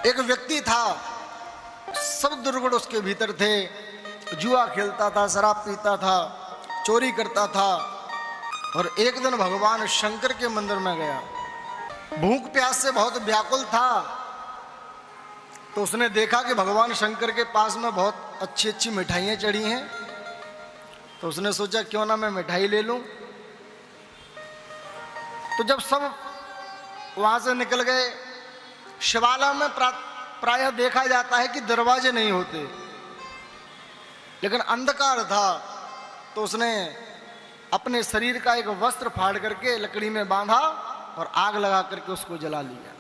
एक व्यक्ति था, सब दुर्गुण उसके भीतर थे। जुआ खेलता था, शराब पीता था, चोरी करता था। और एक दिन भगवान शंकर के मंदिर में गया। भूख प्यास से बहुत व्याकुल था, तो उसने देखा कि भगवान शंकर के पास में बहुत अच्छी अच्छी मिठाइयाँ चढ़ी हैं। तो उसने सोचा क्यों ना मैं मिठाई ले लूं। तो जब सब वहां से निकल गए, शिवालय में प्रायः देखा जाता है कि दरवाजे नहीं होते, लेकिन अंधकार था। तो उसने अपने शरीर का एक वस्त्र फाड़ करके लकड़ी में बांधा और आग लगा करके उसको जला लिया।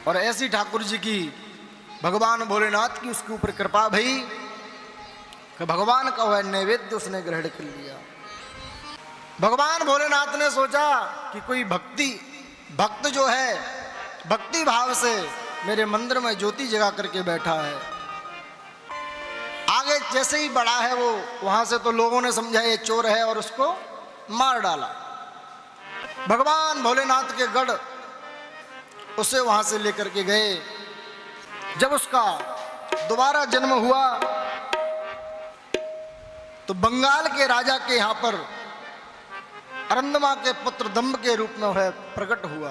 और ऐसी ठाकुर जी की, भगवान भोलेनाथ की उसके ऊपर कृपा भई कि भगवान का वह नैवेद्य उसने ग्रहण कर लिया। भगवान भोलेनाथ ने सोचा कि कोई भक्त जो है भक्ति भाव से मेरे मंदिर में ज्योति जगा करके बैठा है। आगे जैसे ही बढ़ा है वो, वहां से तो लोगों ने समझा ये चोर है और उसको मार डाला। भगवान भोलेनाथ के गढ़ उसे वहां से लेकर के गए। जब उसका दोबारा जन्म हुआ तो बंगाल के राजा के यहां पर अरंदमा के पुत्र दंभ के रूप में वह प्रकट हुआ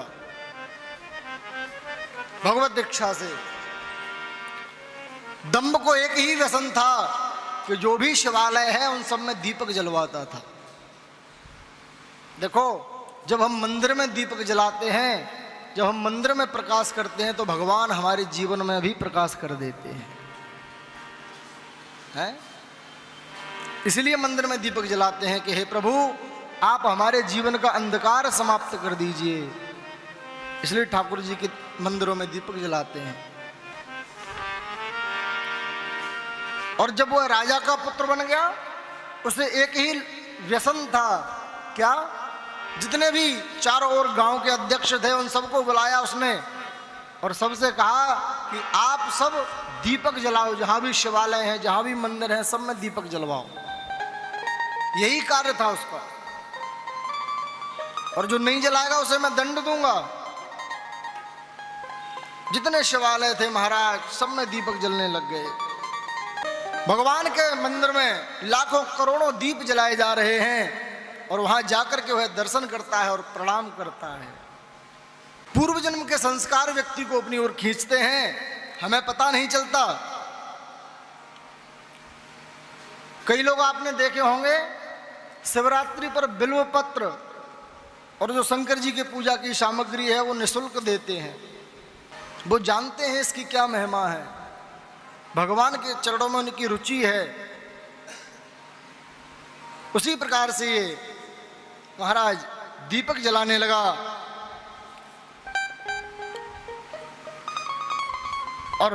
भगवत दीक्षा से। दंभ को एक ही व्यसन था कि जो भी शिवालय है उन सब में दीपक जलवाता था। देखो, जब हम मंदिर में दीपक जलाते हैं, जब हम मंदिर में प्रकाश करते हैं, तो भगवान हमारे जीवन में भी प्रकाश कर देते हैं। इसलिए मंदिर में दीपक जलाते हैं कि हे प्रभु, आप हमारे जीवन का अंधकार समाप्त कर दीजिए। इसलिए ठाकुर जी के मंदिरों में दीपक जलाते हैं। और जब वह राजा का पुत्र बन गया, उसे एक ही व्यसन था, क्या? जितने भी चारों ओर गांव के अध्यक्ष थे उन सबको बुलाया उसने और सबसे कहा कि आप सब दीपक जलाओ, जहां भी शिवालय है, जहां भी मंदिर है, सब में दीपक जलवाओ। यही कार्य था उसका। और जो नहीं जलाएगा उसे मैं दंड दूंगा। जितने शिवालय थे महाराज, सब में दीपक जलने लग गए। भगवान के मंदिर में लाखों करोड़ों दीप जलाए जा रहे हैं और वहां जाकर के वह दर्शन करता है और प्रणाम करता है। पूर्व जन्म के संस्कार व्यक्ति को अपनी ओर खींचते हैं, हमें पता नहीं चलता। कई लोग आपने देखे होंगे शिवरात्रि पर बिल्व पत्र और जो शंकर जी के पूजा की सामग्री है वो निःशुल्क देते हैं। वो जानते हैं इसकी क्या महिमा है, भगवान के चरणों में उनकी रुचि है। उसी प्रकार से ये महाराज दीपक जलाने लगा और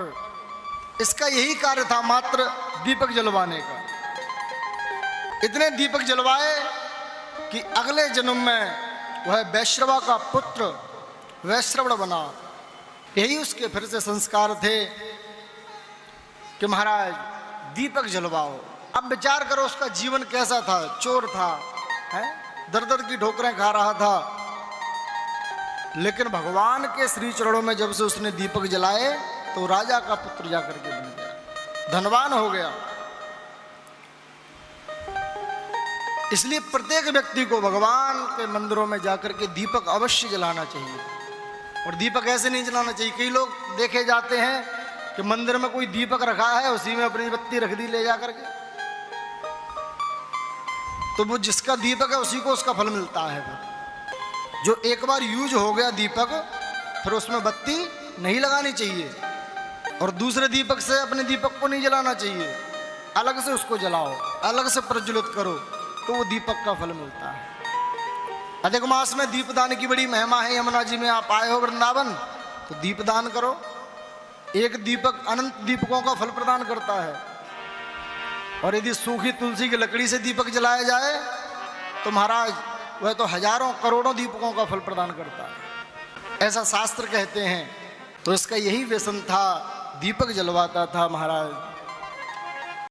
इसका यही कार्य था, मात्र दीपक जलवाने का। इतने दीपक जलवाए कि अगले जन्म में वह वैश्रवा का पुत्र वैश्रवण बना। यही उसके फिर से संस्कार थे कि महाराज दीपक जलवाओ। अब विचार करो उसका जीवन कैसा था। चोर था, दर दर की ठोकरें खा रहा था, लेकिन भगवान के श्री चरणों में जब से उसने दीपक जलाए तो राजा का पुत्र जाकर के बन गया, धनवान हो गया। इसलिए प्रत्येक व्यक्ति को भगवान के मंदिरों में जाकर के दीपक अवश्य जलाना चाहिए। और दीपक ऐसे नहीं जलाना चाहिए। कई लोग देखे जाते हैं कि मंदिर में कोई दीपक रखा है, उसी में अपनी बत्ती रख दी ले जाकर के, तो वो जिसका दीपक है उसी को उसका फल मिलता है। वो जो एक बार यूज हो गया दीपक, फिर उसमें बत्ती नहीं लगानी चाहिए और दूसरे दीपक से अपने दीपक को नहीं जलाना चाहिए। अलग से उसको जलाओ, अलग से प्रज्वलित करो, तो वो दीपक का फल मिलता है। अधिक मास में दीपदान की बड़ी महिमा है। यमुना जी में आप आए हो वृंदावन, तो दीपदान करो। एक दीपक अनंत दीपकों का फल प्रदान करता है। और यदि सूखी तुलसी की लकड़ी से दीपक जलाया जाए तो महाराज वह तो हजारों करोड़ों दीपकों का फल प्रदान करता है, ऐसा शास्त्र कहते हैं। तो इसका यही व्यसन था, दीपक जलवाता था महाराज।